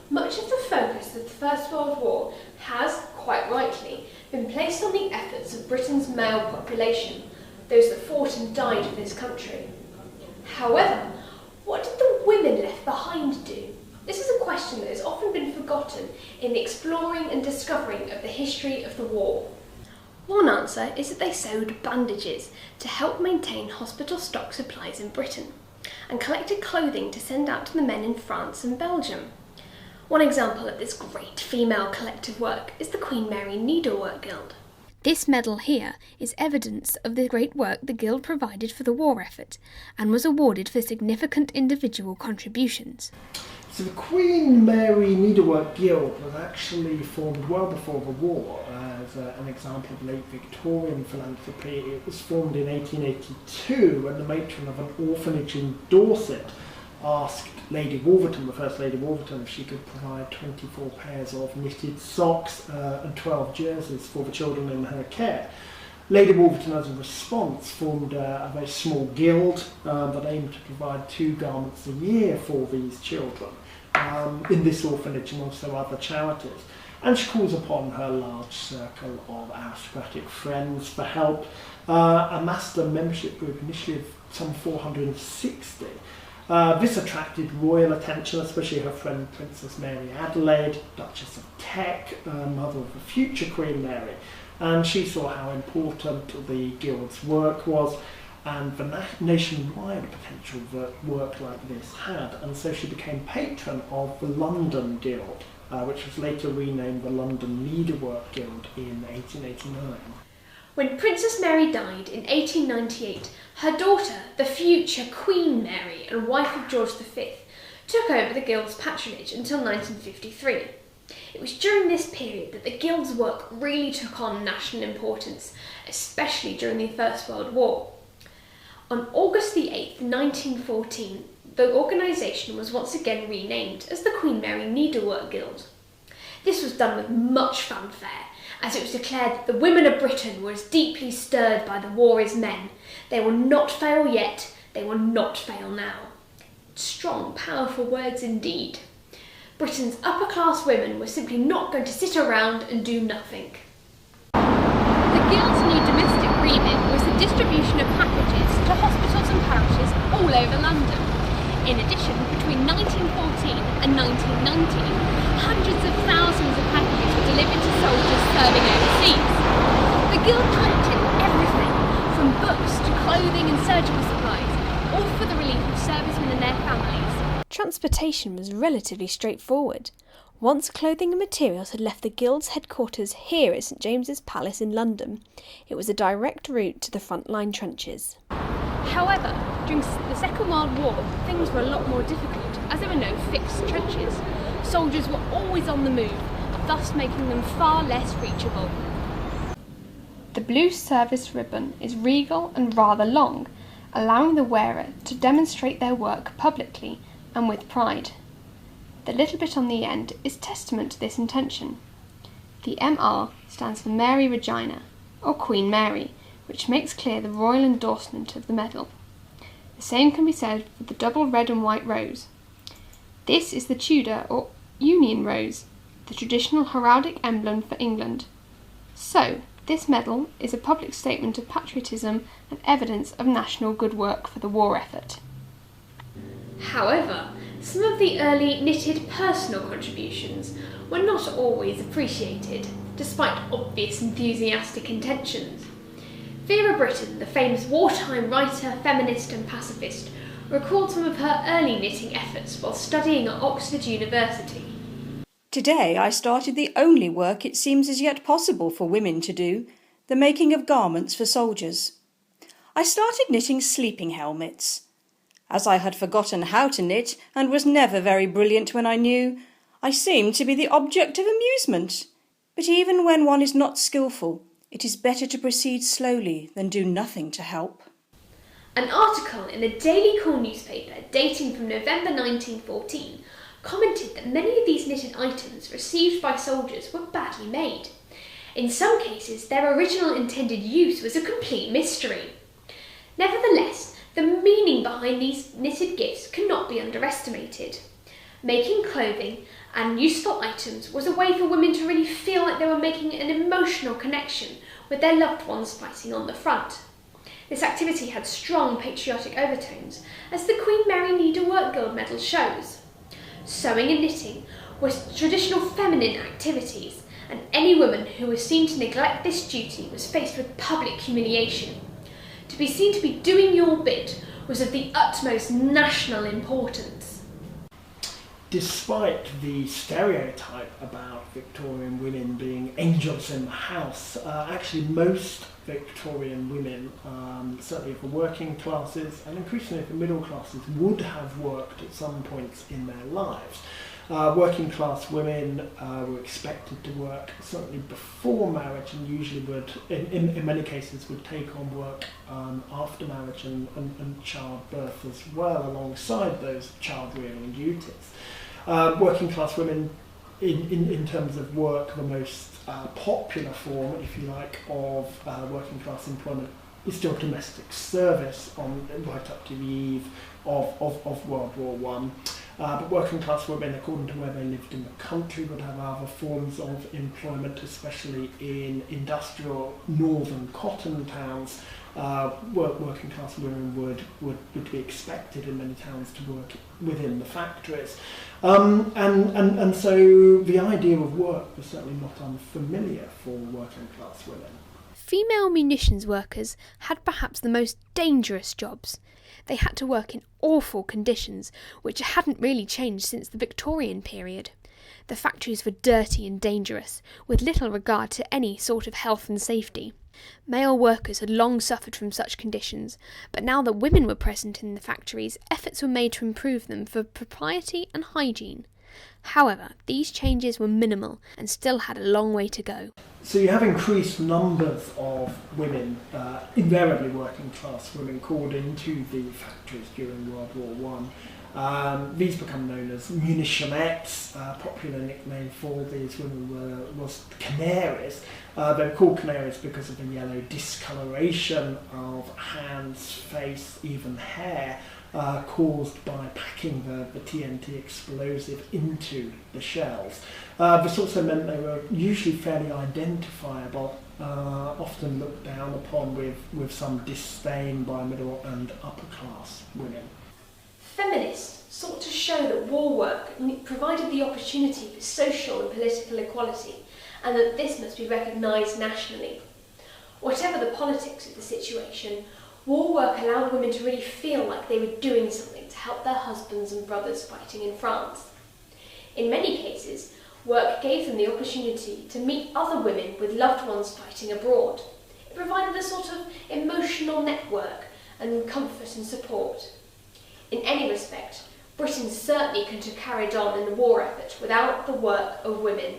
Much of the focus of the First World War has, quite rightly, been placed on the efforts of Britain's male population, those that fought and died for this country. However, what did the women left behind do? This is a question that has often been forgotten in the exploring and discovering of the history of the war. One answer is that they sewed bandages to help maintain hospital stock supplies in Britain, and collected clothing to send out to the men in France and Belgium. One example of this great female collective work is the Queen Mary Needlework Guild. This medal here is evidence of the great work the Guild provided for the war effort, and was awarded for significant individual contributions. So the Queen Mary Needlework Guild was actually formed well before the war as an example of late Victorian philanthropy. It was formed in 1882 when the matron of an orphanage in Dorset asked Lady Wolverton, the First Lady Wolverton, if she could provide 24 pairs of knitted socks and 12 jerseys for the children in her care. Lady Wolverton, as a response, formed a very small guild that aimed to provide 2 garments a year for these children in this orphanage and also other charities. And she calls upon her large circle of aristocratic friends for help, amassed a membership group initially of some 460. This attracted royal attention, especially her friend Princess Mary Adelaide, Duchess of Teck, mother of the future Queen Mary. And she saw how important the Guild's work was and the nationwide potential that work like this had. And so she became patron of the London Guild, which was later renamed the London Needlework Guild in 1889. When Princess Mary died in 1898, her daughter, the future Queen Mary and wife of George V, took over the Guild's patronage until 1953. It was during this period that the Guild's work really took on national importance, especially during the First World War. On August the 8th, 1914, the organisation was once again renamed as the Queen Mary Needlework Guild. This was done with much fanfare, as it was declared that the women of Britain were as deeply stirred by the war as men. They will not fail yet, they will not fail now. Strong, powerful words indeed. Britain's upper-class women were simply not going to sit around and do nothing. The Guild's new domestic remit was the distribution of packages to hospitals and parishes all over London. In addition, between 1914 and 1919, hundreds of thousands of packages were delivered to soldiers serving overseas. The Guild collected everything, from books to clothing and surgical supplies, all for the relief of servicemen and their families. Transportation was relatively straightforward. Once clothing and materials had left the Guild's headquarters here at St James's Palace in London, it was a direct route to the front-line trenches. However, during the Second World War, things were a lot more difficult, as there were no fixed trenches. Soldiers were always on the move, thus making them far less reachable. The blue service ribbon is regal and rather long, allowing the wearer to demonstrate their work publicly and with pride. The little bit on the end is testament to this intention. The MR stands for Mary Regina, or Queen Mary, which makes clear the royal endorsement of the medal. The same can be said for the double red and white rose. This is the Tudor or Union Rose, the traditional heraldic emblem for England. So, this medal is a public statement of patriotism and evidence of national good work for the war effort. However, some of the early knitted personal contributions were not always appreciated, despite obvious enthusiastic intentions. Vera Brittain, the famous wartime writer, feminist and pacifist, recalled some of her early knitting efforts while studying at Oxford University. Today I started the only work it seems as yet possible for women to do, the making of garments for soldiers. I started knitting sleeping helmets. As I had forgotten how to knit and was never very brilliant when I knew, I seemed to be the object of amusement. But even when one is not skillful, it is better to proceed slowly than do nothing to help. An article in the Daily Call newspaper dating from November 1914 commented that many of these knitted items received by soldiers were badly made. In some cases, their original intended use was a complete mystery. Nevertheless, the meaning behind these knitted gifts cannot be underestimated. Making clothing and useful items was a way for women to really feel like they were making an emotional connection with their loved ones fighting on the front. This activity had strong patriotic overtones, as the Queen Mary Needlework Guild medal shows. Sewing and knitting were traditional feminine activities, and any woman who was seen to neglect this duty was faced with public humiliation. To be seen to be doing your bit was of the utmost national importance. Despite the stereotype about Victorian women being angels in the house, actually most Victorian women, certainly of the working classes and increasingly of the middle classes, would have worked at some points in their lives. Working class women were expected to work certainly before marriage, and usually would, in many cases, would take on work after marriage and childbirth as well, alongside those child-rearing duties. Working class women, in terms of work, the most popular form, if you like, of working class employment is still domestic service, right up to the eve of World War One. But working class women, according to where they lived in the country, would have other forms of employment, especially in industrial northern cotton towns. Working class women would be expected in many towns to work within the factories. And so the idea of work was certainly not unfamiliar for working class women. Female munitions workers had perhaps the most dangerous jobs. They had to work in awful conditions, which hadn't really changed since the Victorian period. The factories were dirty and dangerous, with little regard to any sort of health and safety. Male workers had long suffered from such conditions, but now that women were present in the factories, efforts were made to improve them for propriety and hygiene. However, these changes were minimal and still had a long way to go. So you have increased numbers of women, invariably working class women, called into the factories during World War One. These become known as munitionettes. Popular nickname for these women was canaries. They were called canaries because of the yellow discoloration of hands, face, even hair, caused by packing the TNT explosive into the shells. This also meant they were usually fairly identifiable, often looked down upon with some disdain by middle and upper class women. Feminists sought to show that war work provided the opportunity for social and political equality, and that this must be recognised nationally. Whatever the politics of the situation, war work allowed women to really feel like they were doing something to help their husbands and brothers fighting in France. In many cases, work gave them the opportunity to meet other women with loved ones fighting abroad. It provided a sort of emotional network and comfort and support. In any respect, Britain certainly couldn't have carried on in the war effort without the work of women.